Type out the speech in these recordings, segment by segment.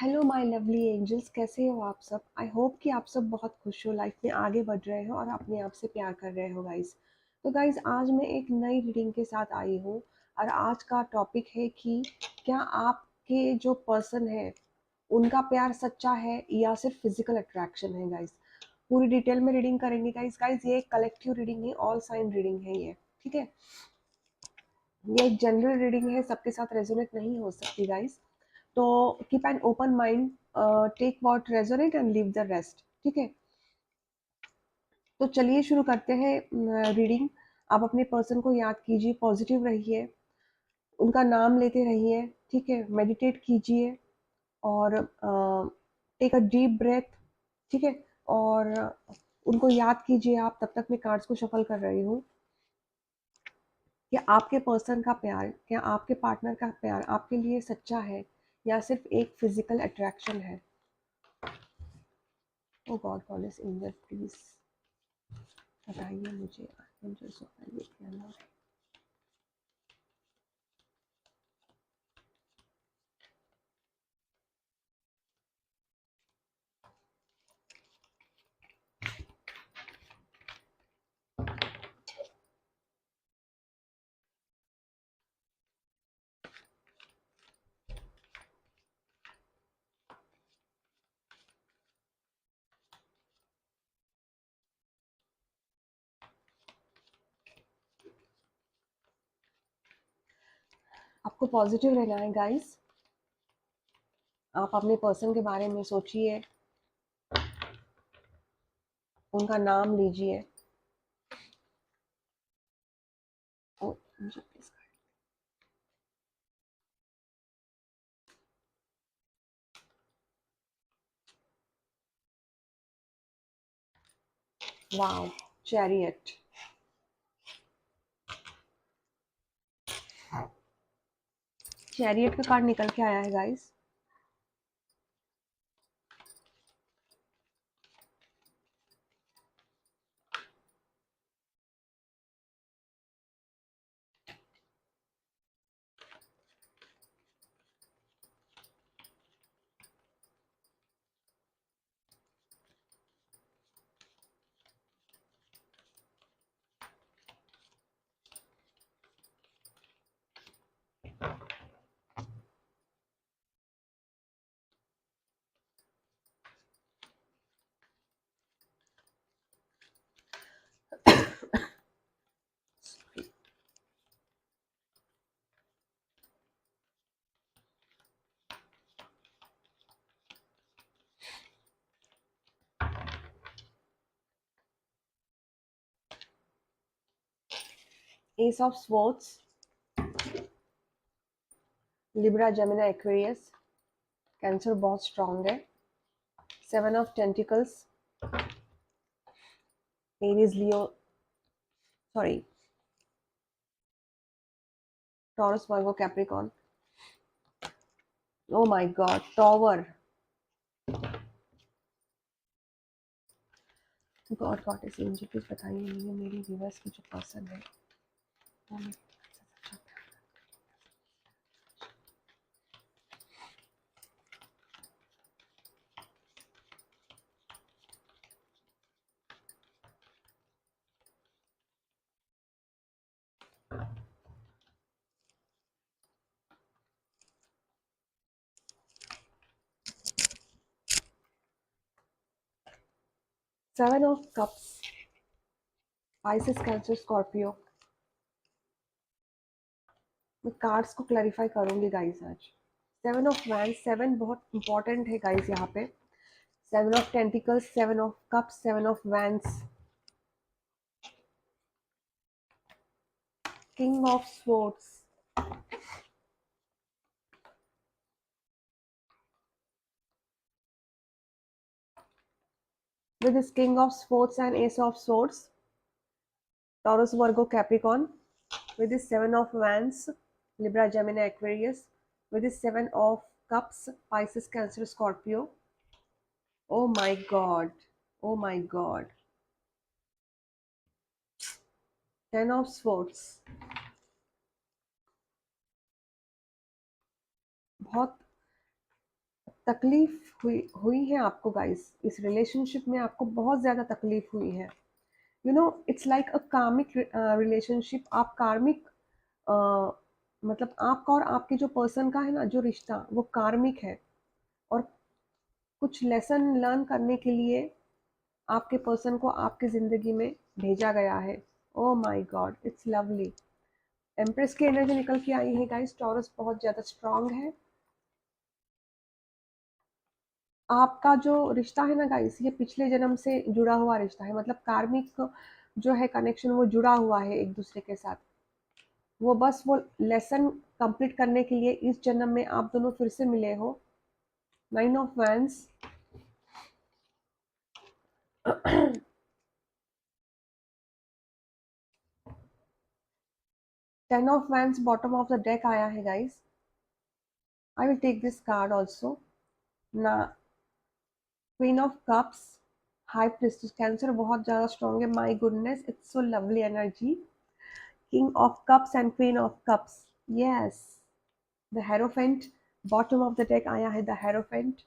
Hello my lovely angels, कैसे हो आप सब। आई होप कि आप सब बहुत खुश हो, लाइफ में आगे बढ़ रहे हो और अपने आप से प्यार कर रहे हो गाइस। तो गाइस, आज मैं एक नई रीडिंग के साथ आई हूँ और आज का टॉपिक है कि क्या आपके जो पर्सन है उनका प्यार सच्चा है या सिर्फ फिजिकल अट्रैक्शन है गाइस। पूरी डिटेल में रीडिंग करेंगे गाइस। गाइस, ये एक कलेक्टिव रीडिंग है, ऑल साइन रीडिंग है ये, ठीक है। ये एक जनरल रीडिंग है, सबके साथ रेजोनेट नहीं हो सकती गाइस। तो keep an open mind, take what resonate and leave the rest, ठीक है। तो चलिए शुरू करते हैं रीडिंग। आप अपने पर्सन को याद कीजिए, पॉजिटिव रहिए, उनका नाम लेते रहिए, ठीक है। मेडिटेट कीजिए और टेक अ डीप ब्रेथ, ठीक है। और उनको याद कीजिए आप, तब तक मैं कार्ड्स को शफल कर रही हूँ। क्या आपके पर्सन का प्यार, क्या आपके पार्टनर का प्यार आपके लिए सच्चा है या सिर्फ एक फिजिकल अट्रैक्शन है। ओ गॉड, गॉडेस एंजल प्लीज बताइए मुझे, एंजल्स बताइए क्या नाम है। आपको पॉजिटिव रहना है गाइस। आप अपने पर्सन के बारे में सोचिए, उनका नाम लीजिए। ओ, मुझे please- वाओ, चैरियट। चैरियट का कार्ड निकल के आया है guys. S of swords, Libra, Gemini, Aquarius. Cancer बहुत स्ट्रांग है। Seven of tentacles, Aries, Leo, sorry, taurus, Virgo, Capricorn. O my God, tower. God goddess angel please बताइए मुझे, मेरी व्यूअर्स की जो पर्सन है वो मेरे साथ अच्छा। 7 of Cups, Pisces, Cancer, Scorpio। मैं कार्ड्स को क्लैरिफाई करूंगी गाइस आज। 7 ऑफ वैंड, 7 बहुत इंपॉर्टेंट है गाइस यहाँ पे। 7 of tentacles, 7 of cups, 7 of wands, king of swords. With this king of swords and ace of swords, Taurus, Virgo, Capricorn. With this 7 of wands, Libra, Gemini, Aquarius. With this 7 of cups, Pisces, Cancer, Scorpio. Oh my god, oh my god, 10 of swords। बहुत तकलीफ हुई हुई है आपको guys, इस relationship में आपको बहुत ज़्यादा तकलीफ हुई है। यू नो इट्स लाइक अ कार्मिक रिलेशनशिप। आप कार्मिक, मतलब आपका और आपके जो पर्सन का है ना जो रिश्ता, वो कार्मिक है। और कुछ लेसन लर्न करने के लिए आपके पर्सन को आपकी ज़िंदगी में भेजा गया है। Oh my God, it's lovely. Empress की एनर्जी निकल के आई है गाइस। टॉरस बहुत ज़्यादा स्ट्रांग है। आपका जो रिश्ता है ना गाइस, ये पिछले जन्म से जुड़ा हुआ रिश्ता है, मतलब कार्मिक जो है कनेक्शन, वो जुड़ा हुआ है एक दूसरे के साथ। वो बस वो लेसन कंप्लीट करने के लिए इस जन्म में आप दोनों फिर से मिले हो। 9 of wands, 10 of wands bottom of the deck आया है guys. I will take this card also ना। Queen of cups, high priestess, cancer बहुत ज़्यादा स्ट्रॉन्ग है। My goodness, it's so lovely energy. King of cups and queen of cups, yes. The hierophant, bottom of the deck आया है the hierophant.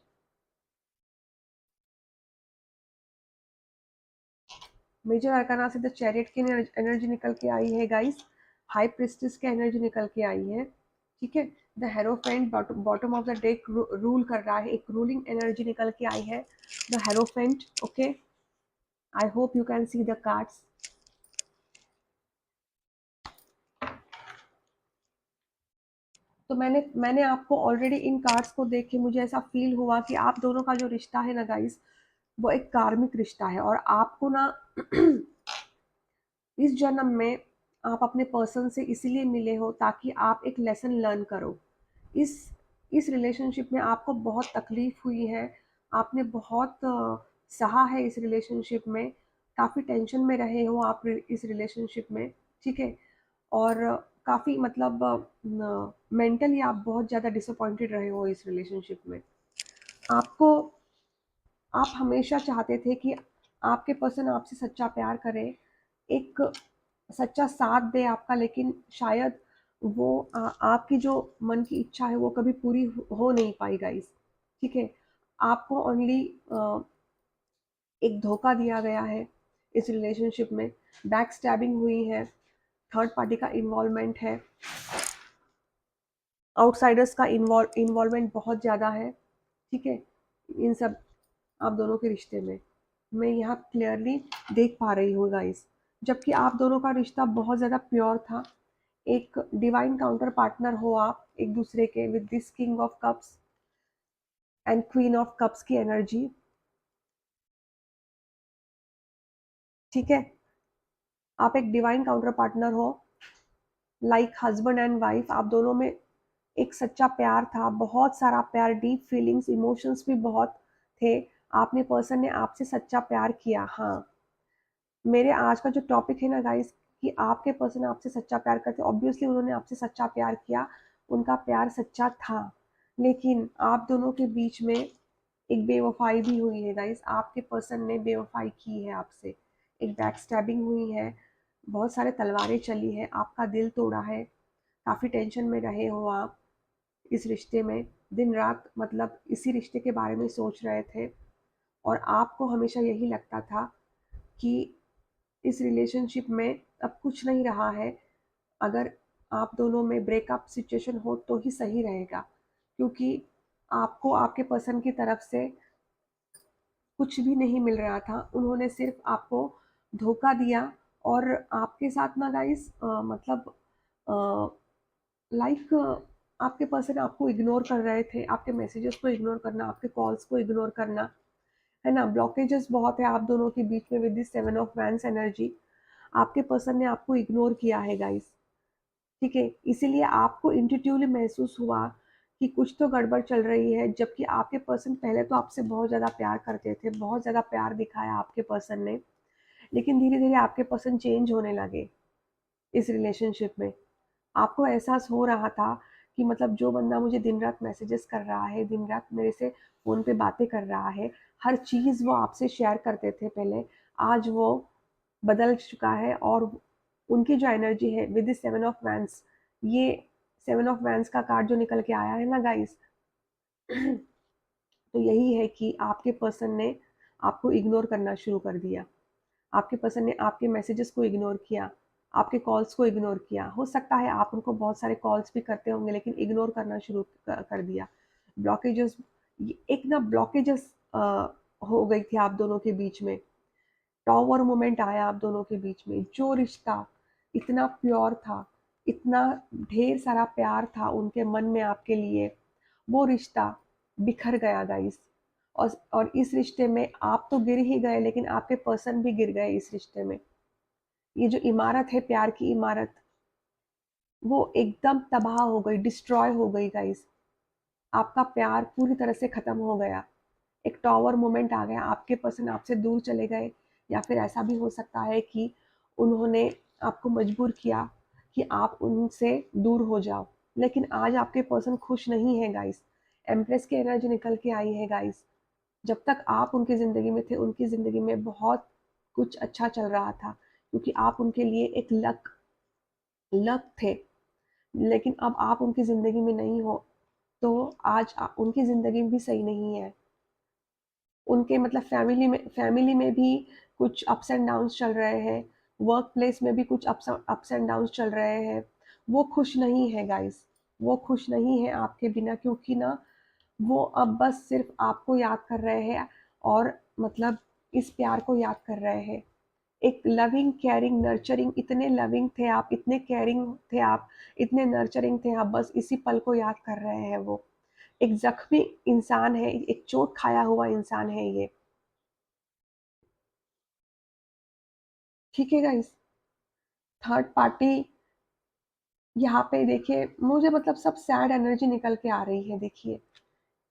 Major arcana से the chariot की energy निकल के आई है गाइस। हाई प्रिस्टेस की एनर्जी निकल के आई है, ठीक है। The hierophant bottom of the deck rule कर रहा है, एक रूलिंग एनर्जी निकल के आई है the hierophant. Okay, I hope you can see the cards. तो मैंने आपको ऑलरेडी इन कार्ड्स को देख के मुझे ऐसा फील हुआ कि आप दोनों का जो रिश्ता है ना गाइस, वो एक कार्मिक रिश्ता है। और आपको ना इस जन्म में आप अपने पर्सन से इसीलिए मिले हो ताकि आप एक लेसन लर्न करो। इस इस रिलेशनशिप में आपको बहुत तकलीफ हुई है। आपने बहुत सहा है इस रिलेशनशिप में। काफ़ी टेंशन में रहे हो आप इस रिलेशनशिप में, ठीक है। और काफ़ी मतलब मेंटली आप बहुत ज़्यादा डिसअपॉइंटेड रहे हो इस रिलेशनशिप में। आपको आप हमेशा चाहते थे कि आपके पर्सन आपसे सच्चा प्यार करे, एक सच्चा साथ दे आपका, लेकिन शायद वो आपकी जो मन की इच्छा है वो कभी पूरी हो नहीं पाई गाइस, ठीक है। आपको ओनली एक धोखा दिया गया है इस रिलेशनशिप में। बैक स्टैबिंग हुई है, थर्ड पार्टी का इन्वॉल्वमेंट है, आउटसाइडर्स का इन्वॉल्वमेंट बहुत ज़्यादा है, ठीक है। इन सब आप दोनों के रिश्ते में मैं यहाँ क्लियरली देख पा रही हूँ गाइस। जबकि आप दोनों का रिश्ता बहुत ज़्यादा प्योर था। एक डिवाइन काउंटर पार्टनर हो आप एक दूसरे के, with this king of cups and queen of cups की एनर्जी, ठीक है। आप एक डिवाइन काउंटर पार्टनर हो, लाइक हस्बैंड एंड वाइफ। आप दोनों में एक सच्चा प्यार था, बहुत सारा प्यार, डीप फीलिंग्स, इमोशंस भी बहुत थे। आपने पर्सन ने आपसे सच्चा प्यार किया। हाँ, मेरे आज का जो टॉपिक है ना गाइस, कि आपके पर्सन आपसे सच्चा प्यार करते, ऑब्वियसली उन्होंने आपसे सच्चा प्यार किया, उनका प्यार सच्चा था। लेकिन आप दोनों के बीच में एक बेवफाई भी हुई है गाइस। आपके पर्सन ने बेवफाई की है आपसे, एक बैक स्टैबिंग हुई है, बहुत सारे तलवारें चली है, आपका दिल तोड़ा है। काफ़ी टेंशन में रहे हो आप इस रिश्ते में, दिन रात मतलब इसी रिश्ते के बारे में सोच रहे थे। और आपको हमेशा यही लगता था कि इस रिलेशनशिप में अब कुछ नहीं रहा है। अगर आप दोनों में ब्रेकअप सिचुएशन हो तो ही सही रहेगा, क्योंकि आपको आपके पर्सन की तरफ से कुछ भी नहीं मिल रहा था। उन्होंने सिर्फ आपको धोखा दिया। और आपके साथ ना गाइस, मतलब लाइक आपके पर्सन आपको इग्नोर कर रहे थे, आपके मैसेजेस को इग्नोर करना, आपके कॉल्स को इग्नोर करना, है ना। ब्लॉकेजेस बहुत है आप दोनों के बीच में, with this 7 of vents energy. आपके पर्सन ने आपको इग्नोर किया है गाइस, ठीक है। इसीलिए आपको इंट्यूटिवली महसूस हुआ कि कुछ तो गड़बड़ चल रही है। जबकि आपके पर्सन पहले तो आपसे बहुत ज़्यादा प्यार करते थे, बहुत ज़्यादा प्यार दिखाया आपके पर्सन ने, लेकिन धीरे धीरे आपके पर्सन चेंज होने लगे इस रिलेशनशिप में। आपको एहसास हो रहा था कि मतलब जो बंदा मुझे दिन रात मैसेजेस कर रहा है, दिन रात मेरे से फ़ोन पे बातें कर रहा है, हर चीज़ वो आपसे शेयर करते थे पहले, आज वो बदल चुका है। और उनकी जो एनर्जी है विद द 7 ऑफ वैंस, ये 7 ऑफ वैंस का कार्ड जो निकल के आया है ना गाइस, तो यही है कि आपके पर्सन ने आपको इग्नोर करना शुरू कर दिया। आपके पर्सन ने आपके मैसेजेस को इग्नोर किया, आपके कॉल्स को इग्नोर किया। हो सकता है आप उनको बहुत सारे कॉल्स भी करते होंगे लेकिन इग्नोर करना शुरू कर दिया। ब्लॉकेजेस, एक ना ब्लॉकेजेस हो गई थी आप दोनों के बीच में। टॉवर मोमेंट आया आप दोनों के बीच में। जो रिश्ता इतना प्योर था, इतना ढेर सारा प्यार था उनके मन में आपके लिए, वो रिश्ता बिखर गया गाइस। और इस रिश्ते में आप तो गिर ही गए लेकिन आपके पर्सन भी गिर गए इस रिश्ते में। ये जो इमारत है, प्यार की इमारत, वो एकदम तबाह हो गई, डिस्ट्रॉय हो गई गाइस। आपका प्यार पूरी तरह से खत्म हो गया। एक टॉवर मोमेंट आ गया, आपके पर्सन आपसे दूर चले गए। या फिर ऐसा भी हो सकता है कि उन्होंने आपको मजबूर किया कि आप उनसे दूर हो जाओ। लेकिन आज आपके पर्सन खुश नहीं है गाइस। एम्प्रेस की एनर्जी निकल के आई है गाइस। जब तक आप उनकी ज़िंदगी में थे, उनकी ज़िंदगी में बहुत कुछ अच्छा चल रहा था, क्योंकि आप उनके लिए एक लक लक थे। लेकिन अब आप उनकी ज़िंदगी में नहीं हो, तो आज उनकी ज़िंदगी भी सही नहीं है। उनके मतलब फैमिली में भी कुछ अप्स एंड डाउन्स चल रहे हैं, वर्क प्लेस में भी कुछ अप्स एंड डाउन्स चल रहे हैं। वो खुश नहीं है गाइस, वो खुश नहीं है आपके बिना, क्योंकि ना वो अब बस सिर्फ आपको याद कर रहे हैं। और मतलब इस प्यार को याद कर रहे हैं। एक लविंग, केयरिंग, नर्चरिंग, इतने लविंग थे आप, इतने केयरिंग थे आप, इतने नर्चरिंग थे आप, बस इसी पल को याद कर रहे हैं वो। एक ज़ख्मी इंसान है, एक चोट खाया हुआ इंसान है ये। ठीक है गाइस? थर्ड पार्टी यहाँ पे देखिए, मुझे मतलब सब सैड एनर्जी निकल के आ रही है देखिए।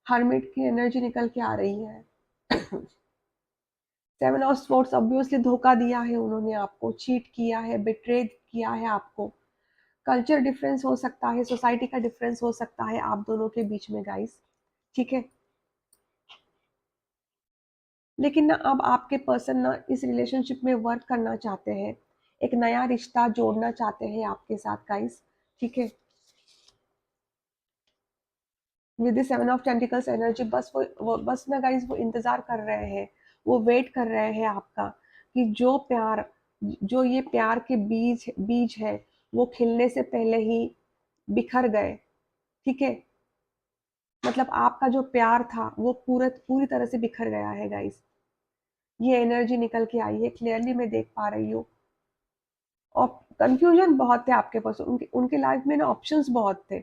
हर्मिट की एनर्जी निकल के आ रही है। सेवन ऑफ स्वॉर्ड्स, ऑब्वियसली धोखा दिया है उन्होंने आपको, चीट किया है, बिट्रे किया है आपको। कल्चर डिफरेंस हो सकता है, सोसाइटी का डिफरेंस हो सकता है आप दोनों के बीच में गाइस। ठीक है? लेकिन ना अब आपके पर्सन ना इस रिलेशनशिप में वर्क करना चाहते हैं। एक नया रिश्ता जोड़ना चाहते हैं आपके साथ गाइस। ठीक है? With the seven of tentacles energy, बस वो बस ना गाइस, वो इंतजार कर रहे हैं, वो वेट कर रहे हैं आपका, कि जो प्यार, जो ये प्यार के बीज बीज है, वो खिलने से पहले ही बिखर गए। ठीक है? मतलब आपका जो प्यार था वो पूरी तरह से बिखर गया है गाइस। ये एनर्जी निकल के आई है, क्लियरली मैं देख पा रही हूँ। और कंफ्यूजन बहुत थे आपके पास, उनके उनके लाइफ में ना ऑप्शंस बहुत थे।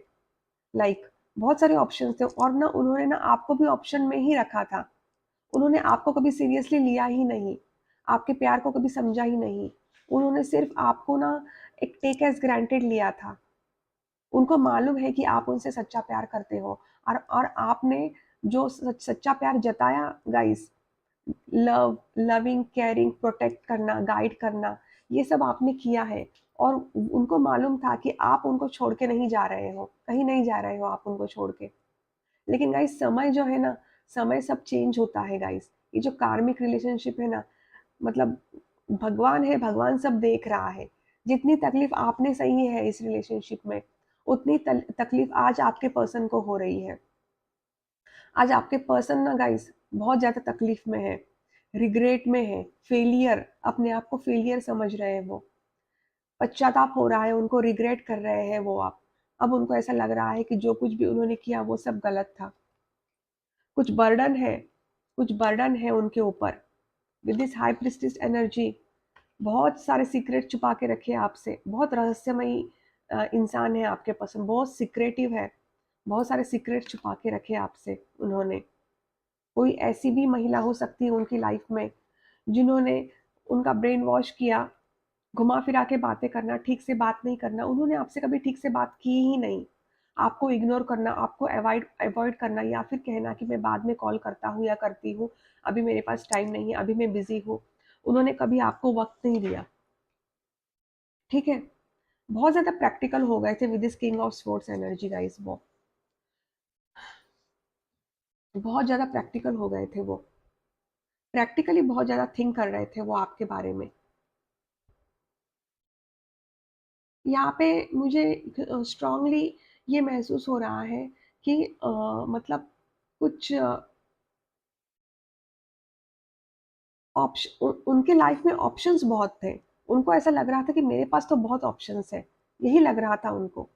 लाइक बहुत सारे ऑप्शंस थे, और ना उन्होंने ना आपको भी ऑप्शन में ही रखा था। उन्होंने आपको कभी सीरियसली लिया ही नहीं, आपके प्यार को कभी समझा ही नहीं। उन्होंने सिर्फ आपको ना एक टेक एज़ ग्रांटेड लिया था। उनको मालूम है कि आप उनसे सच्चा प्यार करते हो। और आपने जो सच्चा प्यार जताया गाइस, लविंग, केयरिंग, प्रोटेक्ट करना, गाइड करना, ये सब आपने किया है। और उनको मालूम था कि आप उनको छोड़ के नहीं जा रहे हो, कहीं नहीं जा रहे हो आप उनको छोड़ के। लेकिन गाइस समय जो है ना, समय सब चेंज होता है गाइस। ये जो कार्मिक रिलेशनशिप है ना, मतलब भगवान है, भगवान सब देख रहा है। जितनी तकलीफ आपने सही है इस रिलेशनशिप में, उतनी तकलीफ आज आपके पर्सन को हो रही है। आज आपके पर्सन ना गाइस बहुत ज़्यादा तकलीफ में है, रिग्रेट में है, फेलियर, अपने आप को फेलियर समझ रहे हैं वो। पश्चाताप हो रहा है उनको, रिग्रेट कर रहे हैं वो आप। अब उनको ऐसा लग रहा है कि जो कुछ भी उन्होंने किया वो सब गलत था। कुछ बर्डन है, कुछ बर्डन है उनके ऊपर। With this high priestess energy, बहुत सारे सीक्रेट छुपा के रखे हैं आपसे। बहुत रहस्यमयी इंसान है आपके पसंद, बहुत सीक्रेटिव है। बहुत सारे सीक्रेट छुपा के रखे हैं आपसे उन्होंने। कोई ऐसी भी महिला हो सकती है उनकी लाइफ में जिन्होंने उनका ब्रेन वॉश किया, घुमा फिरा के बातें करना, ठीक से बात नहीं करना। उन्होंने आपसे कभी ठीक से बात की ही नहीं। आपको इग्नोर करना, आपको अवॉइड अवॉइड करना, या फिर कहना कि मैं बाद में कॉल करता हूँ या करती हूँ, अभी मेरे पास टाइम नहीं है, अभी मैं बिजी हूँ। उन्होंने कभी आपको वक्त नहीं दिया। ठीक है? बहुत ज्यादा प्रैक्टिकल हो गए थे with this king of sports energy guys. वो बहुत ज्यादा प्रैक्टिकल हो गए थे वो। प्रैक्टिकली बहुत ज्यादा थिंक कर रहे थे वो आपके बारे में। यहाँ पे मुझे स्ट्रांगली ये महसूस हो रहा है कि मतलब कुछ उनके लाइफ में ऑप्शंस बहुत थे। उनको ऐसा लग रहा था कि मेरे पास तो बहुत ऑप्शंस है, यही लग रहा था उनको।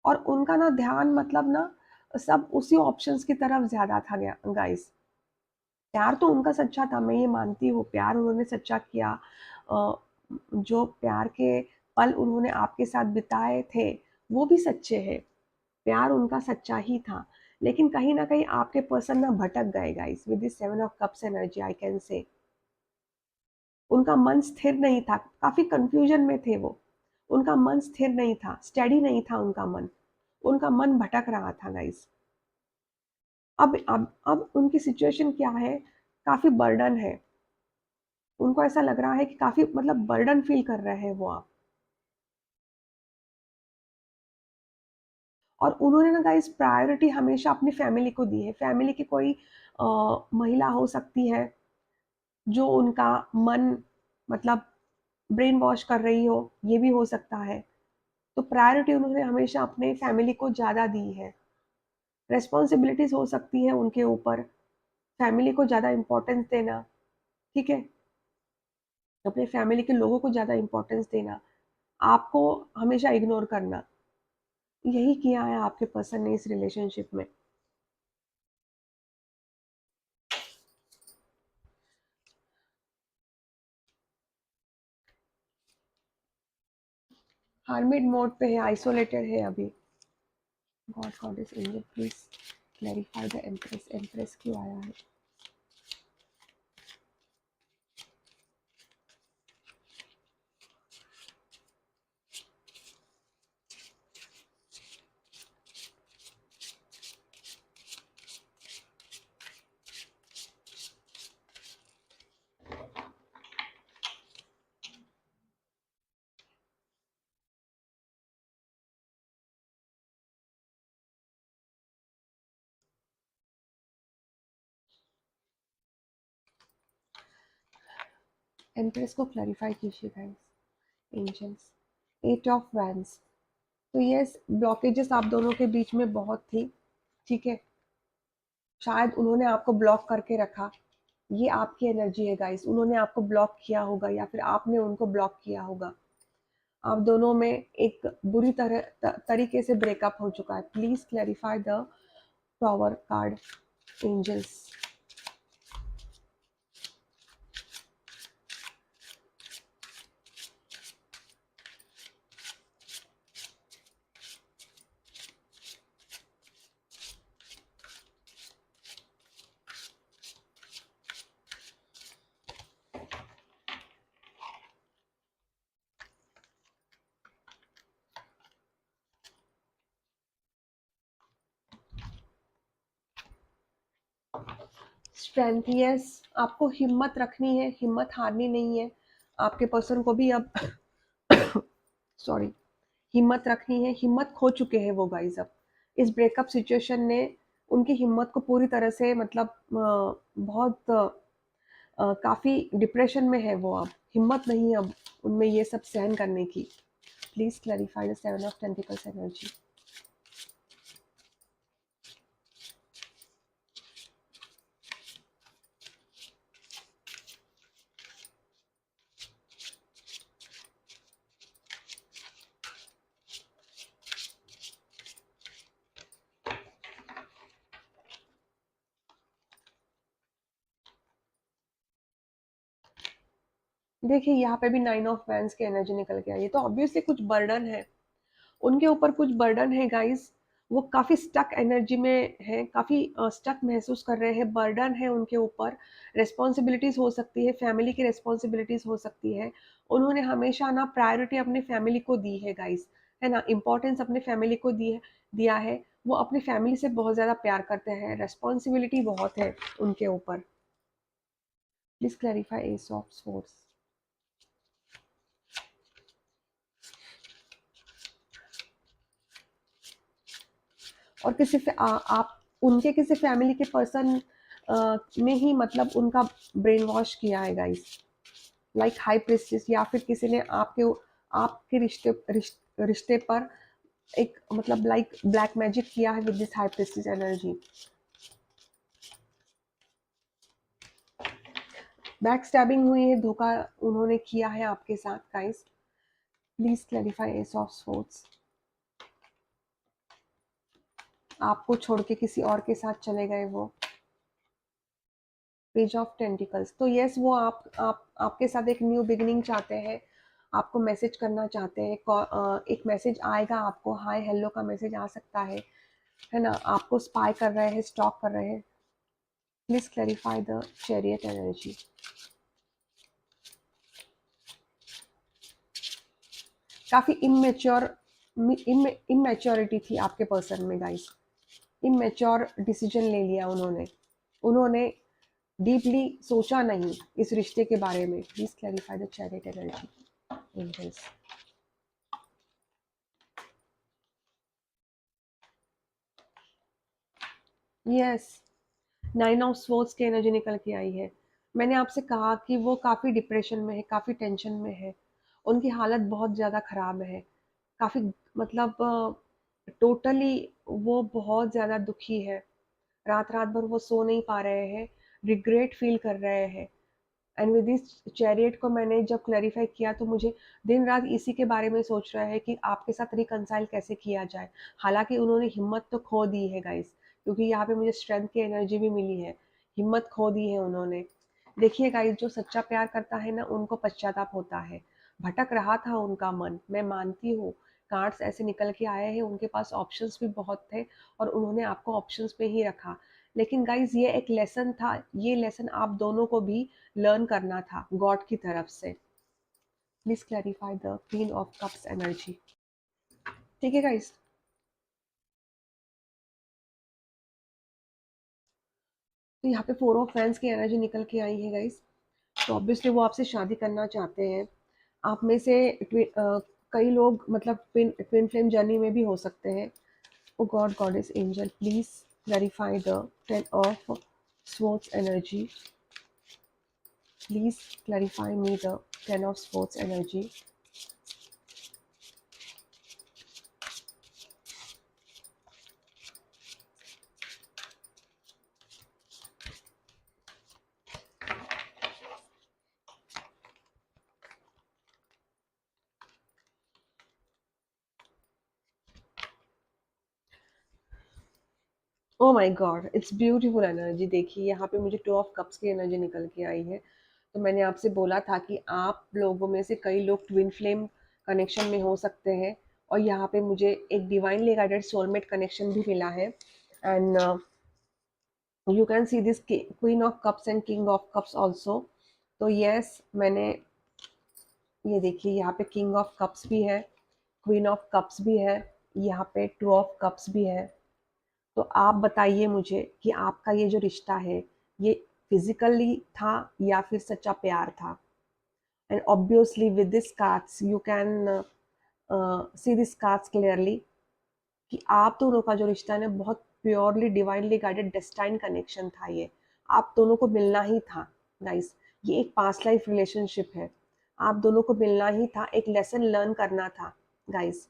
और उनका ना ध्यान मतलब ना सब उसी ऑप्शंस की तरफ ज्यादा था गाइस। प्यार तो उनका सच्चा था, मैं ये मानती हूँ, प्यार उन्होंने सच्चा किया। अ, जो प्यार के पल उन्होंने आपके साथ बिताए थे वो भी सच्चे हैं। प्यार उनका सच्चा ही था। लेकिन कहीं ना कहीं आपके पर्सन ना भटक गए guys with this 7 of cups energy, I can say. उनका मन स्थिर नहीं था, काफी कंफ्यूजन में थे वो। उनका मन स्थिर नहीं था, स्टेडी नहीं था उनका मन। उनका मन भटक रहा था गाइस। अब उनकी सिचुएशन क्या है, काफी बर्डन है। उनको ऐसा लग रहा है कि काफी मतलब बर्डन फील कर रहे हैं वो आप। और उन्होंने ना गाइस प्रायोरिटी हमेशा अपनी फैमिली को दी है। फैमिली की कोई महिला हो सकती है जो उनका मन मतलब ब्रेन वॉश कर रही हो, ये भी हो सकता है। तो प्रायोरिटी उन्होंने हमेशा अपने फैमिली को ज़्यादा दी है। रिस्पॉन्सिबिलिटीज हो सकती है उनके ऊपर, फैमिली को ज़्यादा इम्पोर्टेंस देना, ठीक है, अपने फैमिली के लोगों को ज़्यादा इम्पोर्टेंस देना, आपको हमेशा इग्नोर करना, यही किया है आपके पर्सन ने इस रिलेशनशिप में। हार्मिड मोड पे है, आइसोलेटेड है अभी। God goddess angel please clarify the empress. Empress क्यों आया है? एम्प्रेस को क्लैरिफाई कीजिए गाइस, एंजल्स। 8 of vents. तो यस, ब्लॉकेजेस आप दोनों के बीच में बहुत थी, ठीक है। शायद उन्होंने आपको ब्लॉक करके रखा, ये आपकी एनर्जी है गाइस। उन्होंने आपको ब्लॉक किया होगा या फिर आपने उनको ब्लॉक किया होगा। आप दोनों में एक बुरी तरीके से ब्रेकअप हो चुका है। Please clarify the tower card, angels. Strength, yes. आपको हिम्मत रखनी है, हिम्मत हारनी नहीं है। आपके पर्सन को भी अब सॉरी, हिम्मत रखनी है। हिम्मत खो चुके हैं वो गाइस अब। इस ब्रेकअप सिचुएशन ने उनकी हिम्मत को पूरी तरह से मतलब बहुत काफी डिप्रेशन में है वो अब। हिम्मत नहीं है अब उनमें ये सब सहन करने की। Please clarify the 7 of tentacles energy. देखिए यहाँ पे भी 9 ऑफ वैंस की एनर्जी निकल के आई है, तो ऑब्वियसली कुछ बर्डन है उनके ऊपर, कुछ बर्डन है गाइस। वो काफी स्टक एनर्जी में है, काफी स्टक महसूस कर रहे हैं, बर्डन है उनके ऊपर। रिस्पॉन्सिबिलिटीज हो सकती है, फैमिली की रिस्पॉन्सिबिलिटीज हो सकती है। उन्होंने हमेशा ना प्रायोरिटी अपनी फैमिली को दी है गाइस, है ना, इंपॉर्टेंस अपने फैमिली को दी है, दिया है। वो अपनी फैमिली से बहुत ज्यादा प्यार करते हैं, रिस्पॉन्सिबिलिटी बहुत है उनके ऊपर। Please clarify S of source. और आप उनके किसी फैमिली के पर्सन ने ही मतलब उनका ब्रेन वॉश किया है गाइस, लाइक हाई प्रिस्टेस, या फिर किसी ने आपके रिश्ते पर एक मतलब लाइक ब्लैक मैजिक किया है with this high priestess energy. Back stabbing हुई है, धोखा उन्होंने किया है आपके साथ guys. Please clarify S of sports. आपको छोड़ के किसी और के साथ चले गए वो। पेज ऑफ टेंटिकल्स, तो यस वो आप आपके साथ एक न्यू बिगिनिंग चाहते हैं, आपको मैसेज करना चाहते हैं। एक मैसेज आएगा आपको, हाय हेलो का मैसेज आ सकता है ना। आपको स्पाई कर रहे हैं, स्टॉक कर रहे हैं। Please clarify the chariot energy. काफी इमेच्योर इमेच्योरिटी थी आपके पर्सन में गाइस। इमेच्योर डिसीजन ले लिया उन्होंने। उन्होंने डीपली सोचा नहीं इस रिश्ते के बारे में। Please clarify the chariot energy angels. Yes, 9 of swords की एनर्जी निकल के आई है। मैंने आपसे कहा कि वो काफ़ी डिप्रेशन में है, काफ़ी टेंशन में है। उनकी हालत बहुत ज़्यादा ख़राब है। काफ़ी मतलब टोटली वो बहुत ज़्यादा दुखी है। रात-रात भर वो सो नहीं पा रहे हैं, रिग्रेट फ़ील कर रहे हैं। एंड विद दिस चैरियट को मैंने जब क्लैरिफ़ाई किया तो मुझे दिन-रात इसी के बारे में सोच रहा है कि आपके साथ रिकंसाइल कैसे किया जाए। हालाँकि उन्होंने हिम्मत तो खो दी है गाइस, क्योंकि यहाँ पे मुझे स्ट्रेंथ की एनर्जी भी मिली है। हिम्मत खो दी है उन्होंने। देखिए गाइस, जो सच्चा प्यार करता है ना, उनको पश्चाताप होता है। भटक रहा था उनका मन, मैं मानती हूँ। कार्ड्स ऐसे निकल के आए हैं, उनके पास ऑप्शंस भी बहुत थे और उन्होंने आपको ऑप्शंस पे ही रखा। लेकिन गाइस, ये एक लेसन था, ये लेसन आप दोनों को भी लर्न करना था गॉड की तरफ से। Please clarify the queen of cups energy. ठीक है गाइस, तो यहाँ पे 4 ऑफ फैंस की एनर्जी निकल के आई है गाइस। तो ऑब्वियसली वो आपसे शादी करना चाहते हैं। आप में से कई लोग मतलब ट्विन फ्लेम जर्नी में भी हो सकते हैं। Oh God, goddess, angel, please clarify the 10 of swords energy. Please clarify me the 10 of swords energy. Oh my God, it's beautiful energy. देखिए यहाँ पे मुझे 2 ऑफ कप्स की एनर्जी निकल के आई है। तो मैंने आपसे बोला था कि आप लोगों में से कई लोग ट्विन फ्लेम कनेक्शन में हो सकते हैं। और यहाँ पे मुझे एक डिवाइनली गाइडेड सोलमेट कनेक्शन भी मिला है। And you can see this queen of cups and king of cups also. तो यस, मैंने ये देखिए यहाँ पे किंग ऑफ कप्स भी है, क्वीन ऑफ कप्स भी है, यहाँ पे 2 ऑफ कप्स भी है। तो आप बताइए मुझे कि आपका ये जो रिश्ता है, ये फिजिकली था या फिर सच्चा प्यार था। And obviously with this cards you can see this cards clearly कि आप दोनों का जो रिश्ता है ना, बहुत purely divinely guided destined connection था ये। आप दोनों को मिलना ही था गाइस। ये एक पास्ट लाइफ रिलेशनशिप है। आप दोनों को मिलना ही था, एक लेसन लर्न करना था गाइस।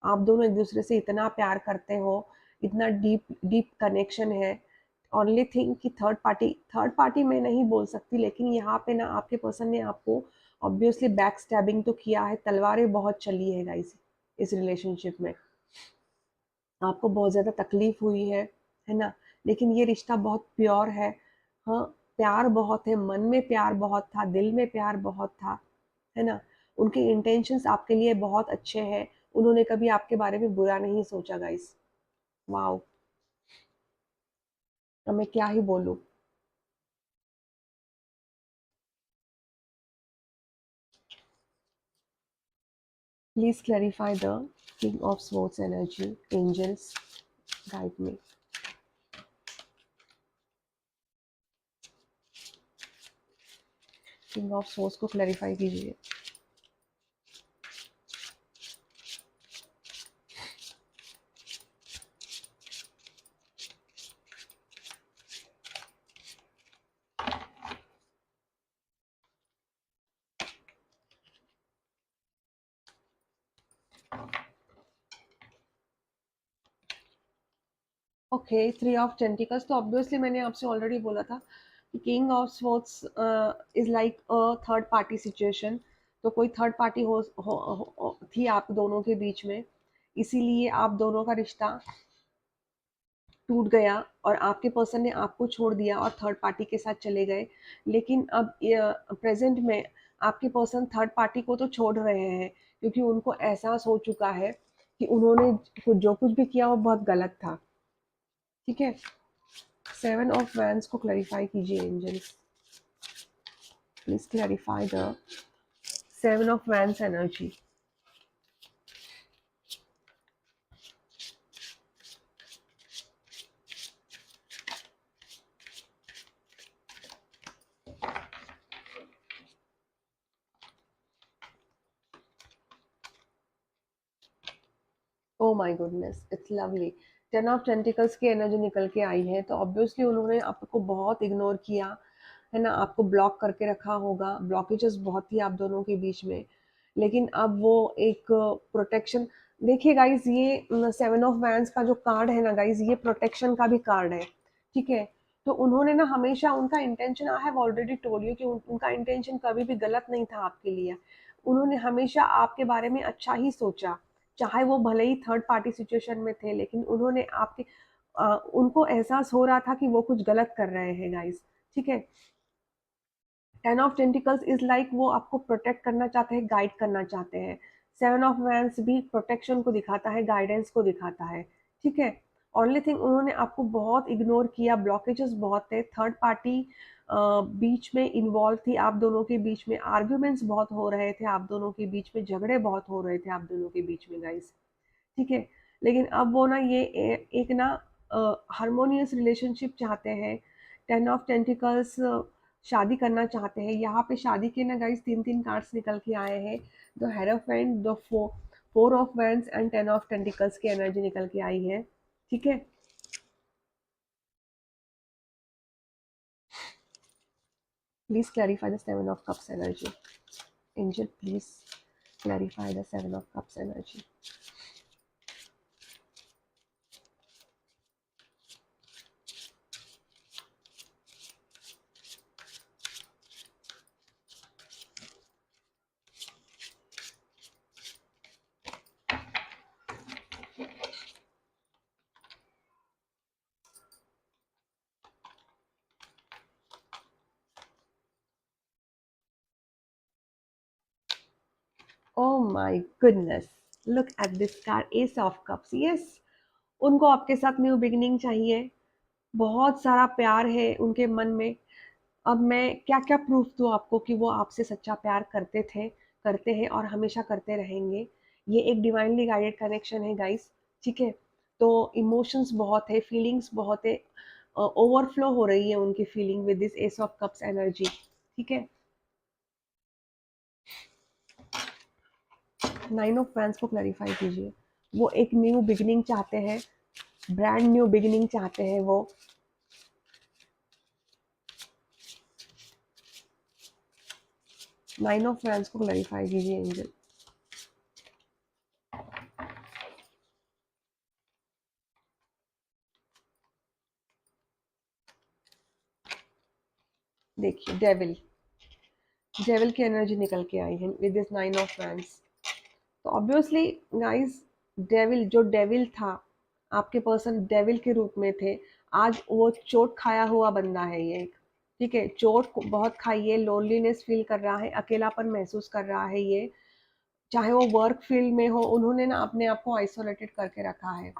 आप दोनों एक दूसरे से इतना प्यार करते हो, इतना डीप डीप कनेक्शन है। ओनली थिंग कि थर्ड पार्टी मैं नहीं बोल सकती, लेकिन यहाँ पे ना आपके पर्सन ने आपको ऑब्वियसली बैक स्टैबिंग तो किया है, तलवारें बहुत चली है गाइस इस रिलेशनशिप में। आपको बहुत ज़्यादा तकलीफ हुई है ना। लेकिन ये रिश्ता बहुत प्योर है। हाँ, प्यार बहुत है, मन में प्यार बहुत था, दिल में प्यार बहुत था, है ना। उनके इंटेंशंस आपके लिए बहुत अच्छे हैं। उन्होंने कभी आपके बारे में बुरा नहीं सोचा गाइस। वाओ, अब मैं क्या ही बोलूं। Please clarify the king of swords energy. Angels guide me. King of swords को क्लैरिफाई कीजिए। ओके, 3 ऑफ टेंटिकल्स, तो ऑब्वियसली मैंने आपसे ऑलरेडी बोला था king of swords is like a third party situation. तो कोई थर्ड पार्टी थी आप दोनों के बीच में, इसीलिए आप दोनों का रिश्ता टूट गया और आपके पर्सन ने आपको छोड़ दिया और थर्ड पार्टी के साथ चले गए। लेकिन अब प्रेजेंट में आपके पर्सन थर्ड पार्टी को तो छोड़ रहे हैं, क्योंकि उनको एहसास हो चुका है कि उन्होंने जो कुछ भी किया वो बहुत गलत था। ठीक है, सेवन ऑफ वैंड्स को क्लैरिफाई कीजिए angels, please clarify the seven of wands energy. Oh my goodness, it's lovely. Ten of pentacles की एनर्जी निकल के आई है, तो ऑब्वियसली उन्होंने आपको बहुत इग्नोर किया है ना, आपको ब्लॉक करके रखा होगा, ब्लॉकेजेस बहुत थी आप दोनों के बीच में। लेकिन अब वो एक प्रोटेक्शन, देखिए गाइज, ये सेवन ऑफ वैंड्स का जो कार्ड है ना गाइज, ये प्रोटेक्शन का भी कार्ड है। ठीक है, तो उन्होंने ना हमेशा उनका intention, I have already told you कि उनका इंटेंशन कभी भी गलत नहीं था आपके लिए। उन्होंने हमेशा आपके बारे में अच्छा ही सोचा, चाहे वो भले ही थर्ड पार्टी सिचुएशन में थे, लेकिन उन्होंने आपके उनको एहसास हो रहा था कि वो कुछ गलत कर रहे हैं गाइस। ठीक है, ten of tentacles is like वो आपको प्रोटेक्ट करना चाहते हैं, गाइड करना चाहते हैं। सेवन ऑफ वैंड्स भी प्रोटेक्शन को दिखाता है, गाइडेंस को दिखाता है। ठीक है, ओनली थिंग उन्होंने आपको बहुत इग्नोर किया, ब्लॉकेजेस बहुत थे, थर्ड पार्टी बीच में इन्वॉल्व थी, आप दोनों के बीच में आर्ग्यूमेंट्स बहुत हो रहे थे, आप दोनों के बीच में झगड़े बहुत हो रहे थे आप दोनों के बीच में गाइस। ठीक है, लेकिन अब वो ना ये एक ना हारमोनियस रिलेशनशिप चाहते हैं। टेन ऑफ टेंटिकल्स शादी करना चाहते हैं। यहाँ पे शादी के ना गाइस तीन तीन कार्ड्स निकल के आए हैं, the hierophant, the four of wands and ten of pentacles की एनर्जी निकल के आई है। ठीक है, please clarify the seven of cups energy angel, please clarify the seven of cups energy. Oh my goodness, look at this card, Ace of Cups. Yes, उनको आपके साथ न्यू बिगिनिंग चाहिए, बहुत सारा प्यार है उनके मन में। अब मैं क्या क्या प्रूफ दूँ आपको कि वो आपसे सच्चा प्यार करते थे, करते हैं और हमेशा करते रहेंगे। ये एक डिवाइनली गाइडेड कनेक्शन है गाइस। ठीक है, तो इमोशंस बहुत है, फीलिंग्स बहुत है, ओवरफ्लो हो रही है उनकी feeling with this S of cups energy. ठीक है, नाइन ऑफ पैंस को क्लैरिफाई कीजिए। वो एक न्यू बिगिनिंग चाहते हैं, ब्रांड न्यू बिगिनिंग चाहते हैं वो। नाइन ऑफ पैंस को क्लैरिफाई कीजिए एंजल। देखिए, डेविल, डेविल की एनर्जी निकल के आई है विद दिस नाइन ऑफ पैंस। तो ऑब्वियसली गाइस, डेविल, जो डेविल था, आपके पर्सन डेविल के रूप में थे, आज वो चोट खाया हुआ बंदा है ये एक। ठीक है, चोट बहुत खाई है, लोनलीनेस फील कर रहा है, अकेलापन महसूस कर रहा है ये, चाहे वो वर्क फील्ड में हो, उन्होंने ना अपने आप को आइसोलेटेड करके रखा है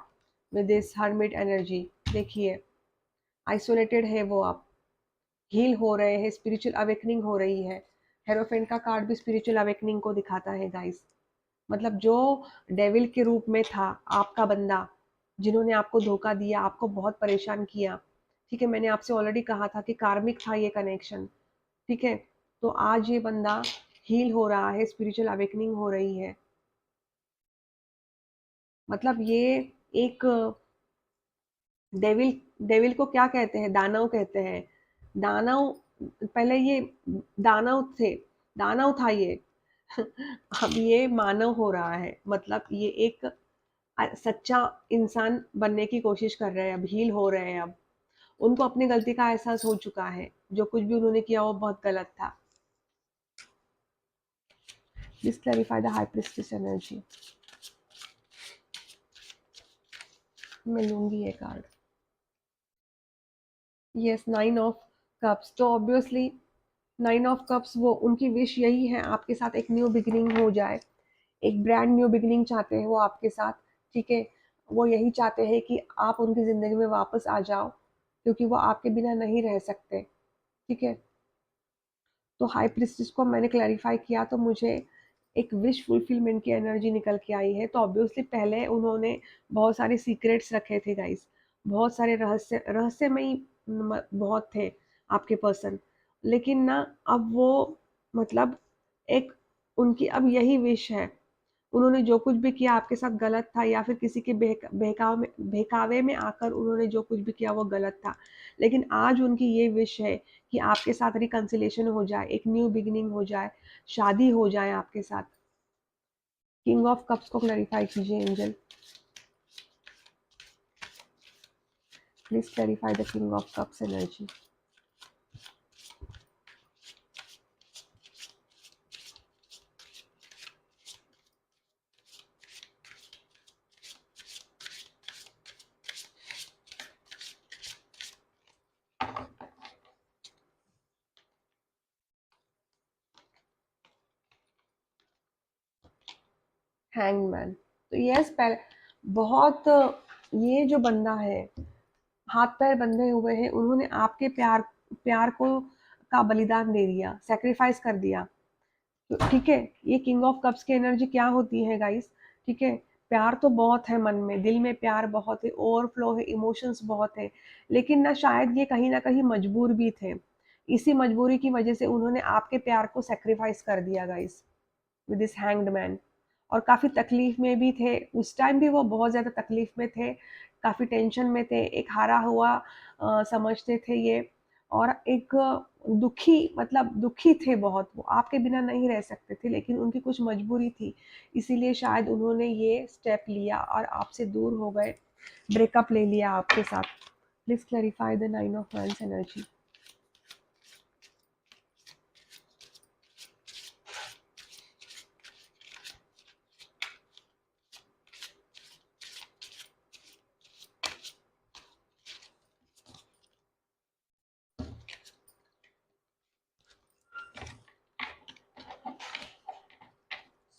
विद दिस हर्मिट एनर्जी। देखिए, आइसोलेटेड है वो, आप हील हो रहे हैं, स्पिरिचुअल अवेकनिंग हो रही है। हेरोफेंट का कार्ड भी स्पिरिचुअल अवेकनिंग को दिखाता है गाइस। मतलब जो डेविल के रूप में था आपका बंदा, जिन्होंने आपको धोखा दिया, आपको बहुत परेशान किया। ठीक है, मैंने आपसे ऑलरेडी कहा था कि कार्मिक था ये कनेक्शन। ठीक है, तो आज ये बंदा हील हो रहा है, स्पिरिचुअल अवेकनिंग हो रही है। मतलब ये एक डेविल, डेविल को क्या कहते हैं, दानव कहते हैं। दानव, पहले ये दानव थे, दानव था ये। अब ये मानव हो रहा है, मतलब ये एक सच्चा इंसान बनने की कोशिश कर रहे हैं, अब हील हो रहे हैं अब। उनको अपनी गलती का एहसास हो चुका है, जो कुछ भी उन्होंने किया वो बहुत गलत था। Please clarify the high priestess energy. मैं लूंगी ये कार्ड। यस, 9 ऑफ कप्स, तो ऑब्वियसली 9 ऑफ कप्स, वो उनकी विश यही है आपके साथ एक न्यू बिगिनिंग हो जाए, एक ब्रांड न्यू बिगिनिंग चाहते हैं वो आपके साथ। ठीक है, वो यही चाहते हैं कि आप उनकी ज़िंदगी में वापस आ जाओ, क्योंकि वो आपके बिना नहीं रह सकते। ठीक है, तो हाई प्रिस्टेस को मैंने क्लैरिफाई किया तो मुझे एक विश फुलफिलमेंट की एनर्जी निकल के आई है। तो ऑब्वियसली पहले उन्होंने बहुत सारे सीक्रेट्स रखे थे गाइस, बहुत सारे रहस्यमयी बहुत थे आपके पर्सन, लेकिन ना अब वो मतलब एक उनकी अब यही विश है। उन्होंने जो कुछ भी किया आपके साथ गलत था, या फिर किसी के बहकावे में आकर उन्होंने जो कुछ भी किया वो गलत था। लेकिन आज उनकी ये विश है कि आपके साथ रिकंसिलेशन हो जाए, एक न्यू बिगिनिंग हो जाए, शादी हो जाए आपके साथ। किंग ऑफ कप्स को क्लैरिफाई कीजिए angel, please clarify the king of cups energy. Hangman, तो यस, पहले बहुत, ये जो बंदा है हाथ पैर बंधे हुए हैं, उन्होंने आपके प्यार प्यार को का बलिदान दे दिया, सेक्रीफाइस कर दिया। तो ठीक है, ये किंग ऑफ कप्स की एनर्जी क्या होती है गाइस? ठीक है, प्यार तो बहुत है मन में, दिल में प्यार बहुत है, ओवरफ्लो है, इमोशंस बहुत है, लेकिन ना शायद ये कहीं ना कहीं मजबूर भी थे। इसी मजबूरी की वजह से उन्होंने आपके प्यार को सेक्रीफाइस कर दिया guys, with this hanged man. और काफ़ी तकलीफ में भी थे उस टाइम भी, वो बहुत ज़्यादा तकलीफ में थे, काफ़ी टेंशन में थे, एक हारा हुआ समझते थे ये। और एक दुखी, मतलब दुखी थे बहुत, वो आपके बिना नहीं रह सकते थे, लेकिन उनकी कुछ मजबूरी थी, इसीलिए शायद उन्होंने ये स्टेप लिया और आपसे दूर हो गए, ब्रेकअप ले लिया आपके साथ। Please clarify the 9 of wands energy.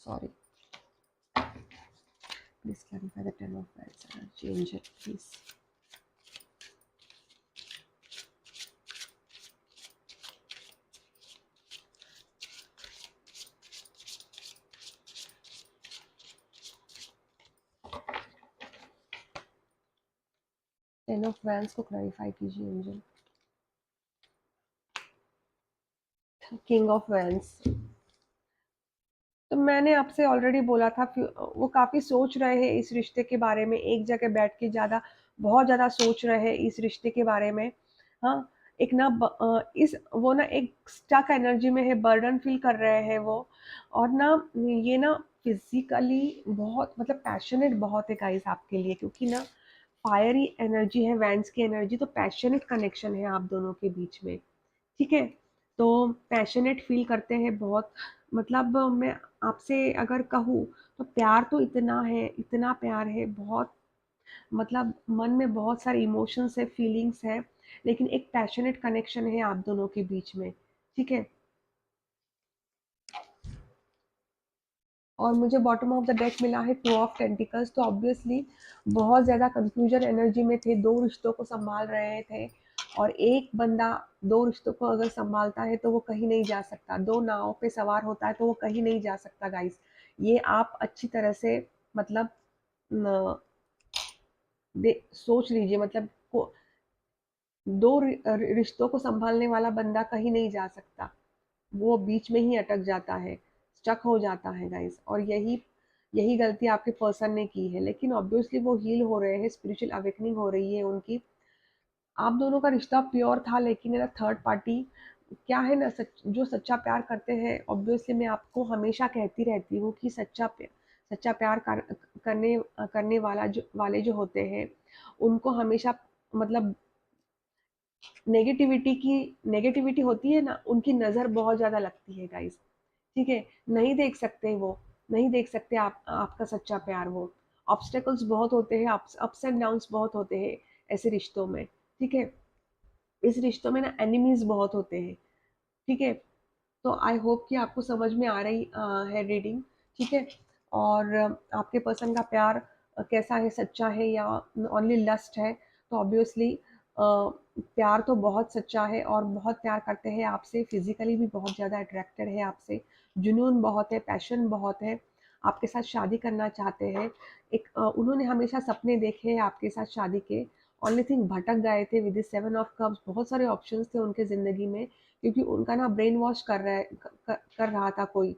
Sorry, please clarify the 10 of wands energy angel please. 10 of wands को क्लैरिफाई कीजिए एंजल। किंग ऑफ वैंड्स, तो मैंने आपसे ऑलरेडी बोला था, वो काफ़ी सोच रहे हैं इस रिश्ते के बारे में, एक जगह बैठ के ज़्यादा, बहुत ज़्यादा सोच रहे हैं इस रिश्ते के बारे में। हाँ, एक ना इस वो ना एक स्टक एनर्जी में है, बर्डन फील कर रहे हैं वो। और ना ये ना फिजिकली बहुत, मतलब पैशनेट बहुत है गाइस आपके लिए, क्योंकि ना फायरी एनर्जी है वैंस की एनर्जी, तो पैशनेट कनेक्शन है आप दोनों के बीच में। ठीक है, तो पैशनेट फील करते हैं बहुत, मतलब मैं आपसे अगर कहूँ तो प्यार तो इतना है, इतना प्यार है बहुत, मतलब मन में बहुत सारे इमोशंस है, फीलिंग्स है, लेकिन एक पैशनेट कनेक्शन है आप दोनों के बीच में। ठीक है, और मुझे बॉटम ऑफ द डेक मिला है 2 ऑफ टेंटिकल्स, तो ऑब्वियसली बहुत ज़्यादा कंफ्यूजन एनर्जी में थे, दो रिश्तों को संभाल रहे थे। और एक बंदा दो रिश्तों को अगर संभालता है तो वो कहीं नहीं जा सकता, दो नावों पे सवार होता है तो वो कहीं नहीं जा सकता गाइस। ये आप अच्छी तरह से, मतलब न, सोच लीजिए, मतलब दो रिश्तों को संभालने वाला बंदा कहीं नहीं जा सकता, वो बीच में ही अटक जाता है, स्टक हो जाता है गाइस। और यही यही गलती आपके पर्सन ने की है, लेकिन ऑब्वियसली वो हील हो रहे हैं, स्पिरिचुअल अवेकनिंग हो रही है उनकी। आप दोनों का रिश्ता प्योर था, लेकिन है ना थर्ड पार्टी, क्या है ना, जो सच्चा प्यार करते हैं, ऑब्वियसली मैं आपको हमेशा कहती रहती हूँ कि सच्चा प्यार करने करने वाले जो होते हैं, उनको हमेशा, मतलब नेगेटिविटी होती है ना, उनकी नज़र बहुत ज़्यादा लगती है गाइस। ठीक है, नहीं देख सकते वो, नहीं देख सकते आपका सच्चा प्यार वो। ऑब्स्टेकल्स बहुत होते हैं, अप्स एंड डाउन्स बहुत होते हैं ऐसे रिश्तों में। ठीक है, इस रिश्तों में ना एनिमीज बहुत होते हैं। ठीक है, तो आई होप कि आपको समझ में आ रही है रीडिंग। ठीक है, और आपके पर्सन का प्यार कैसा है, सच्चा है या ओनली लस्ट है, तो ऑब्वियसली प्यार तो बहुत सच्चा है और बहुत प्यार करते हैं आपसे, फिजिकली भी बहुत ज़्यादा अट्रैक्टेड है आपसे, जुनून बहुत है, पैशन बहुत है, आपके साथ शादी करना चाहते हैं। एक उन्होंने हमेशा सपने देखे हैं आपके साथ शादी के। ओनली थिंग भटक गए थे विद द 7 ऑफ कप्स, बहुत सारे ऑप्शंस थे उनके ज़िंदगी में, क्योंकि उनका ना ब्रेन वॉश कर रहा था कोई।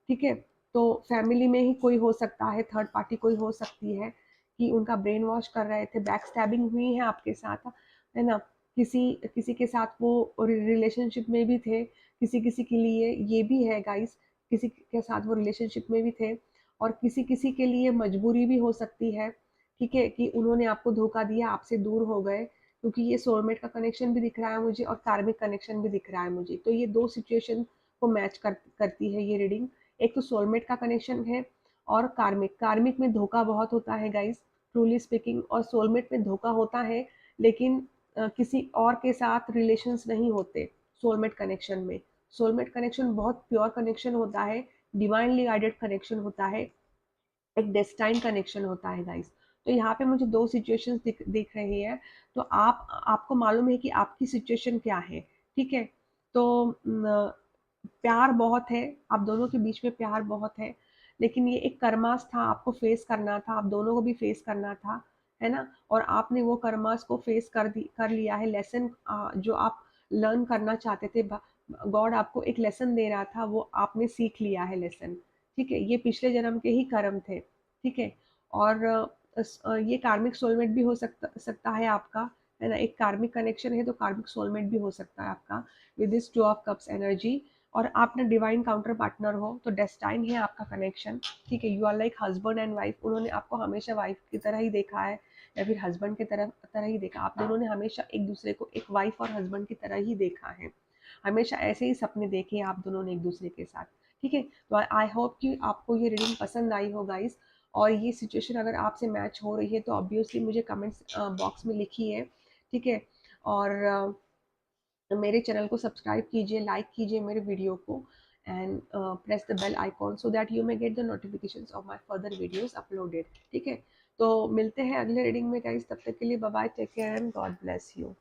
ठीक है, तो फैमिली में ही कोई हो सकता है, थर्ड पार्टी कोई हो सकती है कि उनका ब्रेन वॉश कर रहे थे, बैक स्टैबिंग हुई है आपके साथ, है ना। किसी किसी के साथ वो रिलेशनशिप में भी थे, किसी किसी के लिए ये भी है गाइस, किसी के साथ वो रिलेशनशिप में भी थे, और किसी किसी के लिए मजबूरी भी हो सकती है। ठीक है, कि उन्होंने आपको धोखा दिया, आपसे दूर हो गए, क्योंकि ये सोलमेट का कनेक्शन भी दिख रहा है मुझे और कार्मिक कनेक्शन भी दिख रहा है मुझे। तो ये दो सिचुएशन को करती है ये रीडिंग। एक तो सोलमेट का कनेक्शन है, और कार्मिक कार्मिक में धोखा बहुत होता है गाइस, ट्रूली स्पीकिंग, और सोलमेट में धोखा होता है, लेकिन किसी और के साथ रिलेशंस नहीं होते सोलमेट कनेक्शन में। सोलमेट कनेक्शन बहुत प्योर कनेक्शन होता है, डिवाइनली गाइडेड कनेक्शन होता है, एक डेस्टाइन कनेक्शन होता है गाइस। तो यहाँ पे मुझे दो सिचुएशंस दिख रही है। तो आपको मालूम है कि आपकी सिचुएशन क्या है। ठीक है, तो प्यार बहुत है, आप दोनों के बीच में प्यार बहुत है, लेकिन ये एक कर्मास था, आपको फेस करना था, आप दोनों को भी फेस करना था, है ना। और आपने वो कर्मास को फेस कर लिया है। लेसन जो आप लर्न करना चाहते थे, गॉड आपको एक लेसन दे रहा था, वो आपने सीख लिया है लेसन। ठीक है, ये पिछले जन्म के ही कर्म थे। ठीक है, और ये कार्मिक सोलमेट भी हो सकता है आपका, है ना। एक कार्मिक कनेक्शन है तो कार्मिक सोलमेट भी हो सकता है आपका, with this 2 of cups energy. और आप ना डिवाइन काउंटर पार्टनर हो, तो डेस्टाइन है आपका कनेक्शन। ठीक है, you are like husband and wife, उन्होंने आपको हमेशा वाइफ की तरह ही देखा है, या फिर हस्बैंड की तरह ही देखा। आप दोनों ने हमेशा एक दूसरे को एक वाइफ और हस्बैंड की तरह ही देखा है, हमेशा ऐसे ही सपने देखे हैं आप दोनों ने एक दूसरे के साथ। ठीक है, तो आई होप कि आपको ये रीडिंग पसंद आई हो गाइस, और ये सिचुएशन अगर आपसे मैच हो रही है तो ऑब्वियसली मुझे कमेंट्स बॉक्स में लिखिए। ठीक है, और मेरे चैनल को सब्सक्राइब कीजिए, लाइक कीजिए मेरे वीडियो को, and press the bell icon so that you may get the notifications of my further videos uploaded. ठीक है, तो मिलते हैं अगले रीडिंग में गाइस, तब तक के लिए bye bye, take care and God bless you.